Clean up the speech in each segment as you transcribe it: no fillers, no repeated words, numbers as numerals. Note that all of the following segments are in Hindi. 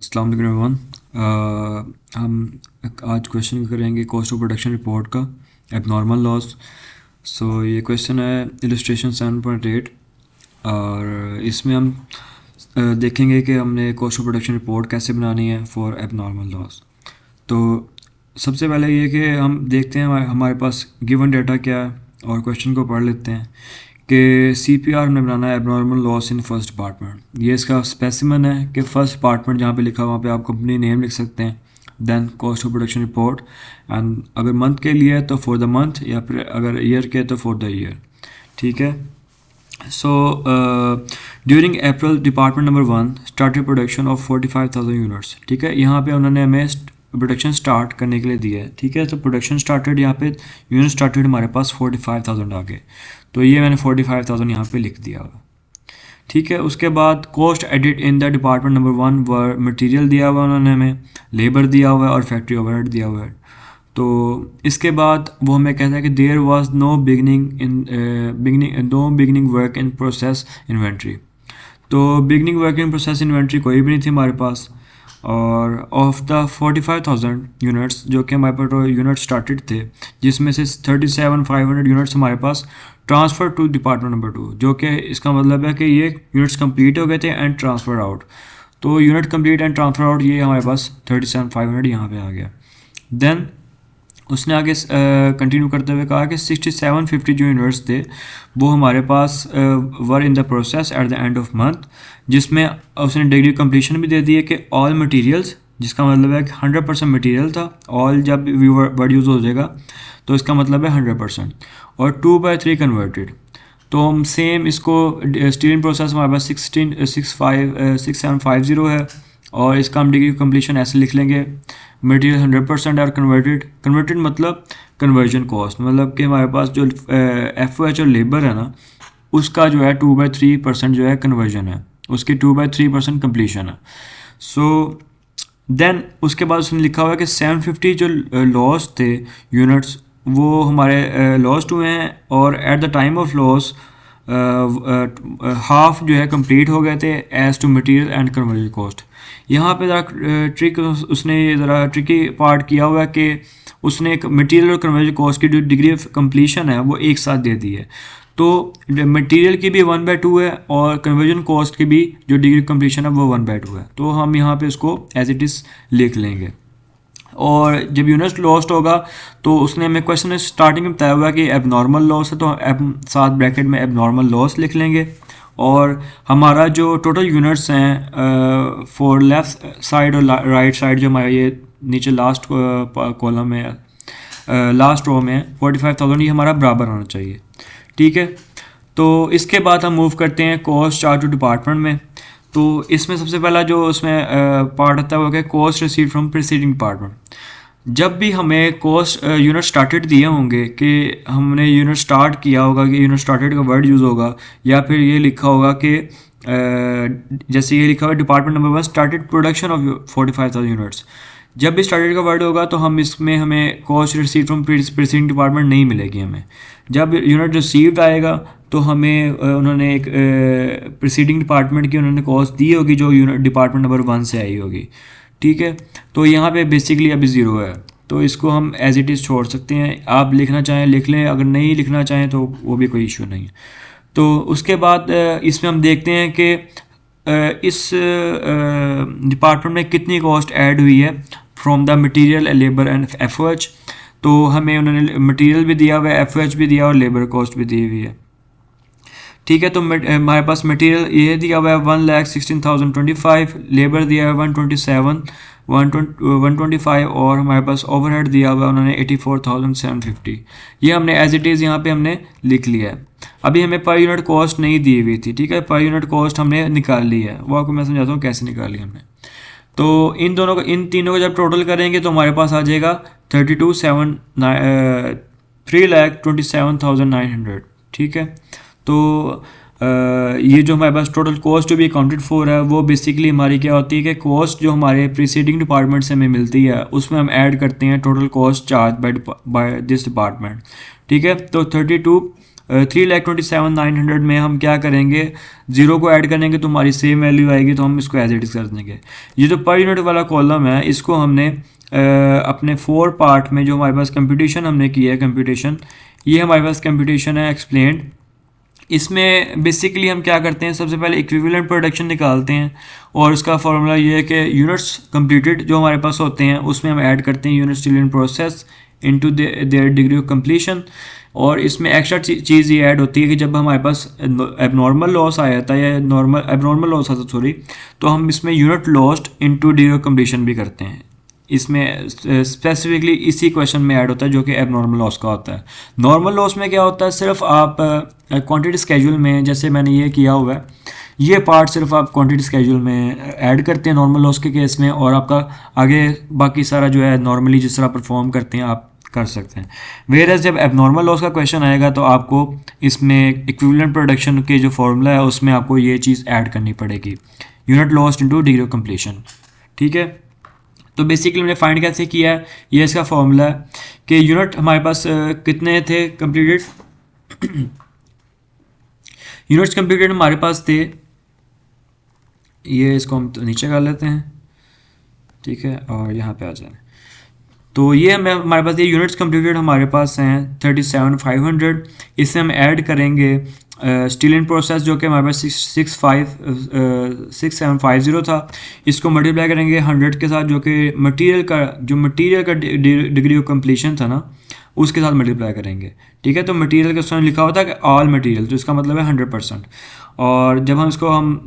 अस्सलाम वालेकुम एवरीवन। हम आज क्वेश्चन करेंगे कॉस्ट ऑफ प्रोडक्शन रिपोर्ट का एबनॉर्मल लॉस। ये क्वेश्चन है इलस्ट्रेशन 7.8 और इसमें हम देखेंगे कि हमने कॉस्ट ऑफ प्रोडक्शन रिपोर्ट कैसे बनानी है फॉर एबनॉर्मल लॉस। तो सबसे पहले ये कि हम देखते हैं हमारे पास गिवन डेटा क्या है और क्वेश्चन को पढ़ लेते हैं कि CPR हमने बनाना है abnormal loss in first department. ये इसका स्पेसिमन है कि फर्स्ट डिपार्टमेंट जहाँ पे लिखा वहाँ पे आप कंपनी नेम लिख सकते हैं, then cost of production report, and अगर मंथ के लिए है तो फॉर द मंथ, या फिर अगर ईयर के तो फॉर द ईयर। ठीक है। During April department number 1 started production of 45,000 units. ठीक है, यहाँ पे उन्होंने हमें प्रोडक्शन स्टार्ट करने के लिए दिया है। ठीक है, तो प्रोडक्शन स्टार्टेड, यहाँ पे यूनिट स्टार्टेड हमारे पास 45,000 आ गए, तो ये मैंने 45,000 यहाँ पे लिख दिया हुआ। ठीक है, उसके बाद cost edit in the department number 1 were material दिया हुआ उन्होंने हमें, लेबर दिया हुआ है और फैक्ट्री ओवरहेड दिया हुआ है। तो इसके बाद वो हमें कहता है कि there was no beginning work in process inventory. तो beginning work in process inventory कोई भी नहीं थी हमारे पास। और ऑफ द 45,000 यूनिट्स जो कि हमारे पास यूनिट स्टार्टेड थे, जिसमें से 37,500 यूनिट्स हमारे पास ट्रांसफ़र टू डिपार्टमेंट नंबर 2, जो कि इसका मतलब है कि ये यूनिट्स कंप्लीट हो गए थे एंड ट्रांसफ़र आउट। तो unit complete and transfer out ये हमारे पास 37,500 यहाँ पे आ गया। देन उसने आगे कंटिन्यू करते हुए कहा कि 6750 जो यूनिट्स थे वो हमारे पास were in the process at the end of month, जिसमें उसने डिग्री कंप्लीशन भी दे दी है कि ऑल मटेरियल्स, जिसका मतलब है कि 100% मटेरियल था। ऑल जब वर्ड यूज़ हो जाएगा तो इसका मतलब है 100%, और 2/3 कन्वर्टेड। तो हम सेम इसको स्टीलिंग प्रोसेस हमारे पास 6750 है, और इसका हम डिग्री कंप्लीशन ऐसे लिख लेंगे, मटेरियल 100% और कन्वर्टेड मतलब कन्वर्जन कॉस्ट, मतलब कि हमारे पास जो FOH और लेबर है ना, उसका जो है 2/3% जो है कन्वर्जन है, उसकी 2/3% कम्प्लीशन है। देन उसके बाद उसने लिखा हुआ है कि 750 जो लॉस थे यूनिट्स वो हमारे लॉस्ट हुए हैं, और at the time of loss half जो है कंप्लीट हो गए थे as to material and conversion cost. यहाँ पे ज़रा उसने ज़रा ट्रिकी पार्ट किया हुआ है कि उसने एक मटेरियल और कन्वर्जन कॉस्ट की जो डिग्री ऑफ कंप्लीशन है वो एक साथ दे दी है। तो मटेरियल की भी 1/2 है और कन्वर्जन कॉस्ट की भी जो डिग्री कंप्लीशन है वो 1/2 है। तो हम यहाँ पे इसको एज इट इज़ लिख लेंगे। और जब यूनिट लॉस्ट होगा तो उसने हमें क्वेश्चन स्टार्टिंग में बताया हुआ कि एबनॉर्मल लॉस है, तो साथ ब्रैकेट में एबनॉर्मल लॉस लिख लेंगे। और हमारा जो टोटल यूनिट्स हैं फॉर लेफ्ट साइड और राइट साइड, जो हमारा ये नीचे लास्ट कॉलम में लास्ट रो में 45,000, ये हमारा बराबर होना चाहिए। ठीक है, तो इसके बाद हम मूव करते हैं कॉस्ट चार्ज टू डिपार्टमेंट में। तो इसमें सबसे पहला जो उसमें पार्ट आता है वो क्या, cost receive from preceding department. जब भी हमें कॉस्ट यूनिट स्टार्टेड दिए होंगे कि हमने यूनिट स्टार्ट किया होगा, कि यूनिट स्टार्टेड का वर्ड यूज़ होगा, या फिर ये लिखा होगा कि जैसे ये लिखा हुआ department number 1 started production of 45,000 units. जब भी स्टार्टेड का वर्ड होगा तो हम इसमें हमें cost receive from preceding department नहीं मिलेगी हमें। जब यूनिट रिसीव्ड आएगा तो हमें उन्होंने एक प्रीसीडिंग डिपार्टमेंट की उन्होंने कॉस्ट दी होगी जो यूनिट डिपार्टमेंट नंबर 1 से आई होगी। ठीक है, तो यहाँ पे बेसिकली अभी 0 है, तो इसको हम एज इट इज़ छोड़ सकते हैं। आप लिखना चाहें लिख लें, अगर नहीं लिखना चाहें तो वो भी कोई इशू नहीं है। तो उसके बाद इसमें हम देखते हैं कि इस डिपार्टमेंट में कितनी कॉस्ट ऐड हुई है from the material, labour and FOH। तो हमें उन्होंने मटेरियल भी दिया हुआ है, FOH भी दिया और लेबर कॉस्ट भी दी हुई है। ठीक है, तो हमारे पास मटेरियल ये दिया हुआ है 1,16,025, लेबर दिया है 125, और हमारे पास ओवरहेड दिया हुआ है उन्होंने 84,750। ये हमने एज इट इज़ यहाँ पे हमने लिख लिया है। अभी हमें पर यूनिट कॉस्ट नहीं दी हुई थी। ठीक है, पर यूनिट कॉस्ट हमने निकाल ली है, वो आपको मैं समझाता हूँ कैसे निकाली हमने। तो इन तीनों को जब टोटल करेंगे तो हमारे पास आ जाएगा 3,27,900। ठीक है, तो ये जो हमारे पास टोटल कॉस्ट जो भी अकाउंटेड फॉर है वो बेसिकली हमारी क्या होती है कि कॉस्ट जो हमारे प्रीसीडिंग डिपार्टमेंट से हमें मिलती है उसमें हम ऐड करते हैं total cost charge by this department. ठीक है, तो 3,27,900 में हम क्या करेंगे, ज़ीरो को ऐड करेंगे तो हमारी सेम वैल्यू आएगी, तो हम इसको एज इट इज़ कर देंगे। ये जो पर यूनिट वाला कॉलम है इसको हमने अपने 4 पार्ट में जो हमारे पास कंप्यूटेशन हमने किया है, कंप्यूटेशन ये हमारे पास कंप्यूटेशन है एक्सप्लेन्ड। इसमें बेसिकली हम क्या करते हैं, सबसे पहले इक्विवेलेंट प्रोडक्शन निकालते हैं और उसका फॉर्मूला ये है कि यूनिट्स कंप्लीटेड जो हमारे पास होते हैं उसमें हम ऐड करते हैं unit still in process into their degree of completion. और इसमें एक्स्ट्रा चीज़ ये ऐड होती है कि जब हमारे पास एबनॉर्मल लॉस आया था या एबनॉर्मल लॉस आता सॉरी, तो हम इसमें unit lost into degree of completion भी करते हैं। इसमें स्पेसिफिकली इसी क्वेश्चन में ऐड होता है जो कि एबनॉर्मल लॉस का होता है। नॉर्मल लॉस में क्या होता है, सिर्फ आप क्वांटिटी स्केड्यूल में जैसे मैंने ये किया हुआ है, ये पार्ट सिर्फ आप क्वांटिटी स्केड्यूल में ऐड करते हैं नॉर्मल लॉस के केस में, और आपका आगे बाकी सारा जो है नॉर्मली जिस तरह परफॉर्म करते हैं आप कर सकते हैं। वेयर जब एबनॉर्मल लॉस का क्वेश्चन आएगा तो आपको इसमें इक्विवेलेंट प्रोडक्शन के जो फॉर्मूला है उसमें आपको ये चीज़ ऐड करनी पड़ेगी, unit lost into degree of completion. ठीक है, तो बेसिकली हमने फाइंड कैसे किया है, ये इसका फॉर्मूला है कि यूनिट हमारे पास कितने थे कंप्लीटेड, यूनिट्स कंप्लीटेड हमारे पास थे, ये इसको हम तो नीचे कर लेते हैं, ठीक है, और यहाँ पे आ जाए तो ये हमारे पास ये यूनिट्स कंप्लीटेड हमारे पास हैं 37,500। इससे हम ऐड करेंगे स्टिल इन प्रोसेस जो कि हमारे पास 6750 था, इसको मल्टीप्लाई करेंगे 100 के साथ जो कि मटेरियल का डिग्री ऑफ कंप्लीशन था ना उसके साथ मल्टीप्लाई करेंगे। ठीक है, तो मटेरियल के उसमें लिखा होता है कि ऑल मटेरियल, तो इसका मतलब है 100%। और जब हम इसको हम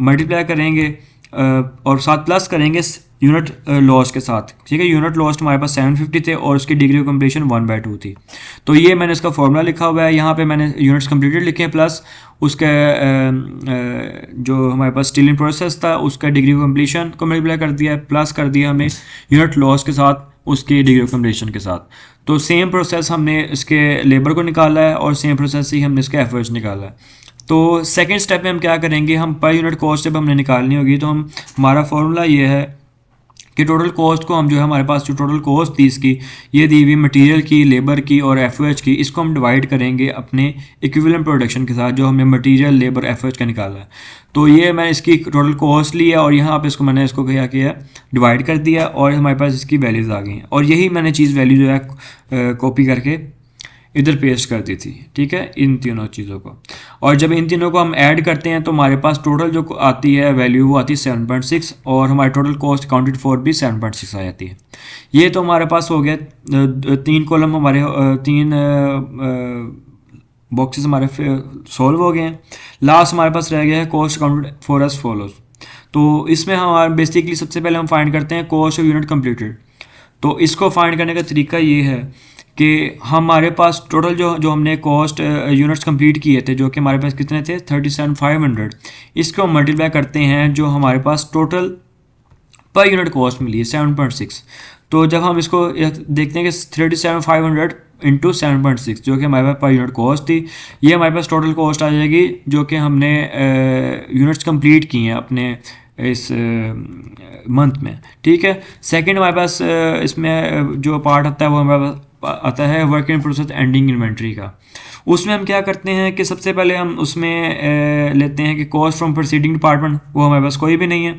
मल्टीप्लाई करेंगे और साथ प्लस करेंगे यूनिट लॉस के साथ, ठीक है, यूनिट लॉस हमारे पास 750 थे और उसकी डिग्री ऑफ कंप्लीशन 1/2 थी। तो ये मैंने इसका फॉर्मूला लिखा हुआ है, यहाँ पे मैंने यूनिट्स कंप्लीटेड लिखे हैं प्लस उसके जो हमारे पास स्टिल इन प्रोसेस था उसका डिग्री ऑफ कंप्लीशन को मल्टीप्लाई कर दिया, प्लस कर दिया हमने यूनिट लॉस के साथ उसकी डिग्री ऑफ कंप्लीशन के साथ। तो सेम प्रोसेस हमने इसके लेबर को निकाला है और सेम प्रोसेस ही हमने इसका एफर्ट्स निकाला है। तो सेकेंड स्टेप में हम क्या करेंगे, हम पर यूनिट कॉस्ट जब हमने निकालनी होगी तो हमारा फॉर्मूला ये है कि टोटल कॉस्ट को हम जो है हमारे पास जो टोटल कॉस्ट थी इसकी ये दी हुई मटेरियल की, लेबर की और एफओएच की, इसको हम डिवाइड करेंगे अपने इक्विवेलेंट प्रोडक्शन के साथ जो हमने मटेरियल, लेबर, एफओएच का निकाला है। तो ये मैंने इसकी टोटल कॉस्ट ली है और यहाँ पे इसको मैंने इसको क्या किया, डिवाइड कर दिया और हमारे पास इसकी वैल्यूज़ आ गई हैं। और यही मैंने चीज़ वैल्यू जो है कॉपी करके इधर पेस्ट कर दी थी। ठीक है, इन तीनों चीज़ों को, और जब इन तीनों को हम ऐड करते हैं तो हमारे पास टोटल जो आती है वैल्यू वो आती है 7.6 और हमारी टोटल कॉस्ट अकाउंटेड फॉर भी 7.6 आ जाती है। ये तो हमारे पास हो गया 3 कॉलम, हमारे 3 बॉक्सेस हमारे सॉल्व हो गए हैं। लास्ट हमारे पास रह गया है cost accounted for as follows. तो इसमें हमारे बेसिकली सबसे पहले हम फाइंड करते हैं कॉस्ट ऑफ यूनिट कंप्लीटेड। तो इसको फाइंड करने का तरीका ये है कि हमारे पास टोटल जो हमने कॉस्ट यूनिट्स कंप्लीट किए थे जो कि हमारे पास कितने थे 37,500, इसको हम मल्टीप्लाई करते हैं जो हमारे पास टोटल पर यूनिट कॉस्ट मिली है 7.6। तो जब हम इसको देखते हैं कि 37,500 इंटू 7.6 जो कि हमारे पास पर यूनिट कॉस्ट थी, ये हमारे पास टोटल कॉस्ट आ जाएगी जो कि हमने यूनिट्स कंप्लीट की हैं अपने इस मंथ में। ठीक है, सेकंड हमारे पास इसमें जो पार्ट आता है वो हमारे पास आता है work in process ending inventory का। उसमें हम क्या करते हैं कि सबसे पहले हम उसमें लेते हैं कि कॉस्ट फ्रॉम प्रोसीडिंग डिपार्टमेंट, वो हमारे पास कोई भी नहीं है।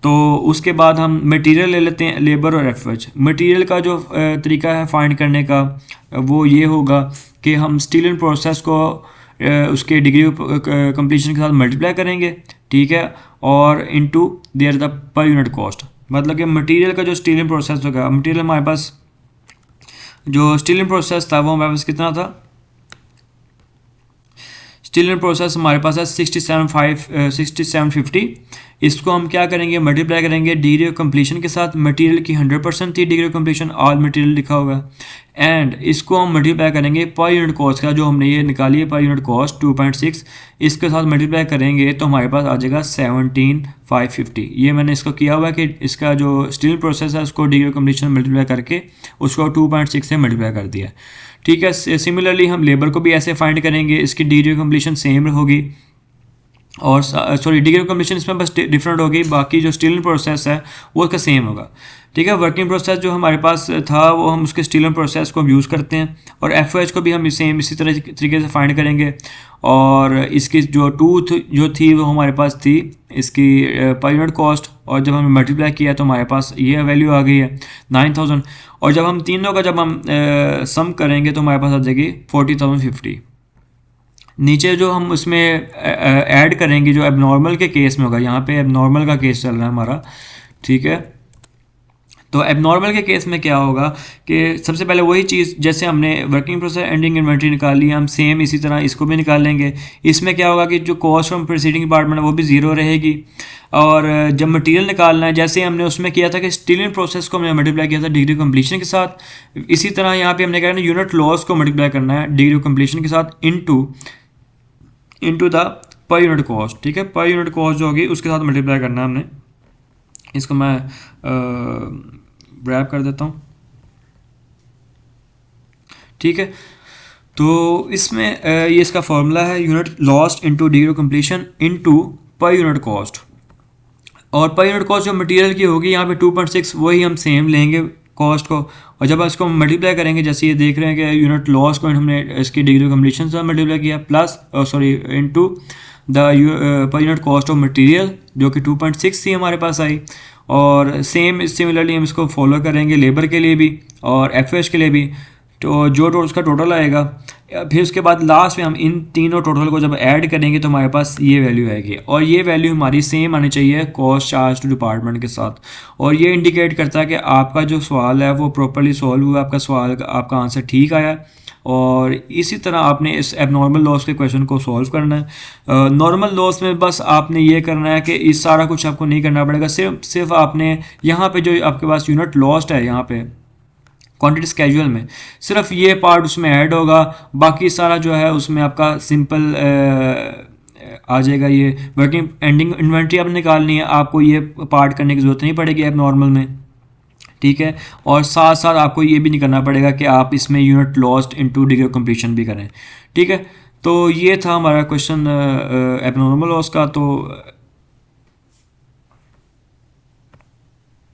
तो उसके बाद हम मटेरियल ले लेते हैं, लेबर और एफएच। मटेरियल का जो तरीका है फाइंड करने का वो ये होगा कि हम स्टिल इन प्रोसेस को उसके डिग्री कंप्लीशन के साथ मल्टीप्लाई करेंगे, ठीक है, और into their the per unit cost. मतलब कि मटेरियल का जो स्टिल इन प्रोसेस होगा, मटेरियल हमारे पास जो स्टिल इन प्रोसेस था वो हमारे पास कितना था, स्टिल इन प्रोसेस हमारे पास है 6750। इसको हम क्या करेंगे, मल्टीप्लाई करेंगे डिग्री ऑफ कंप्लीशन के साथ। मटेरियल की 100% थी degree of completion, all material लिखा हुआ है, एंड इसको हम मल्टीप्लाई करेंगे पर यूनिट कॉस्ट का जो हमने ये निकाली है पर यूनिट कॉस्ट 2.6, इसके साथ मल्टीप्लाई करेंगे तो हमारे पास आ जाएगा 17,550। ये मैंने इसको किया हुआ है कि इसका जो स्टिल प्रोसेस है उसको डिग्री ऑफ कंप्लीशन मल्टीप्लाई करके उसको 2.6 से मल्टीप्लाई कर दिया। ठीक है, सिमिलरली हम लेबर को भी ऐसे फाइंड करेंगे, इसकी डिग्री ऑफ कंप्लीशन सेम होगी और सॉरी डिग्री ऑफ कंप्लीशन इसमें बस डिफरेंट होगी, बाकी जो स्टिल इन प्रोसेस है वो उसका सेम होगा। ठीक है, वर्किंग प्रोसेस जो हमारे पास था वो हम उसके स्टिल इन प्रोसेस को हम यूज़ करते हैं, और एफ को भी हम सेम इसी तरह तरीके से फाइंड करेंगे। और इसकी जो टूथ जो थी वो हमारे पास थी इसकी पर यूनिट कॉस्ट, और जब हमने मल्टीप्लाई किया तो हमारे पास ये वैल्यू आ गई है 9000। और जब हम तीनों का जब हम सम करेंगे तो हमारे पास आ जाएगी 40,050। नीचे जो हम उसमें ऐड करेंगे जो एबनॉर्मल के केस में होगा, यहाँ पे एबनॉर्मल का केस चल रहा है हमारा। ठीक है, तो एबनॉर्मल के केस में क्या होगा कि सबसे पहले वही चीज़ जैसे हमने वर्किंग प्रोसेस एंडिंग इन्वेंट्री निकाली, हम सेम इसी तरह इसको भी निकाल लेंगे। इसमें क्या होगा कि जो कॉस्ट फ्रॉम प्रीसीडिंग डिपार्टमेंट है वो भी ज़ीरो रहेगी। और जब मटेरियल निकालना है जैसे हमने उसमें किया था कि स्टिल इन प्रोसेस को हमने मल्टीप्लाई किया था डिग्री कंप्लीशन के साथ, इसी तरह यहाँ पे हमने कहा ना यूनिट लॉस को मल्टीप्लाई करना है डिग्री कंप्लीशन के साथ into the per unit cost. ठीक है, पर यूनिट कॉस्ट जो होगी उसके साथ मल्टीप्लाई करना है हमने। इसको मैं रैप कर देता हूँ। ठीक है, तो इसमें ये इसका फॉर्मूला है unit lost into degree completion into per unit cost. और पर यूनिट कॉस्ट जो मटेरियल की होगी यहाँ पे 2.6 वही हम सेम लेंगे कॉस्ट को, और जब इसको मल्टीप्लाई करेंगे जैसे ये देख रहे हैं कि यूनिट लॉस को हमने इसकी डिग्री कंप्लीशन से मल्टीप्लाई किया plus sorry into the per unit cost of material जो कि 2.6 थी हमारे पास आई। और सिमिलरली हम इसको फॉलो करेंगे लेबर के लिए भी और एफ के लिए भी। तो जो उसका टोटल आएगा, फिर उसके बाद लास्ट में हम इन तीनों टोटल को जब ऐड करेंगे तो हमारे पास ये वैल्यू आएगी, और ये वैल्यू हमारी सेम आनी चाहिए कॉस्ट चार्ज टू डिपार्टमेंट के साथ। और ये इंडिकेट करता है कि आपका जो सवाल है वो प्रॉपर्ली सॉल्व हुआ, आपका सवाल आपका आंसर ठीक आया। और इसी तरह आपने इस एबनॉर्मल लॉस के क्वेश्चन को सॉल्व करना है। नॉर्मल लॉस में बस आपने ये करना है कि इस सारा कुछ आपको नहीं करना पड़ेगा, सिर्फ आपने यहाँ पे जो आपके पास यूनिट लॉस्ट है यहाँ पे क्वांटिटी स्केजुअल में सिर्फ ये पार्ट उसमें ऐड होगा, बाकी सारा जो है उसमें आपका सिंपल आ जाएगा। ये वर्किंग एंडिंग इन्वेंट्री आपने निकालनी है, आपको ये पार्ट करने की ज़रूरत नहीं पड़ेगी अब नॉर्मल में। ठीक है, और साथ साथ आपको ये भी नहीं करना पड़ेगा कि आप इसमें unit lost into degree of completion भी करें। ठीक है, तो ये था हमारा क्वेश्चन एबनॉर्मल लॉस का। तो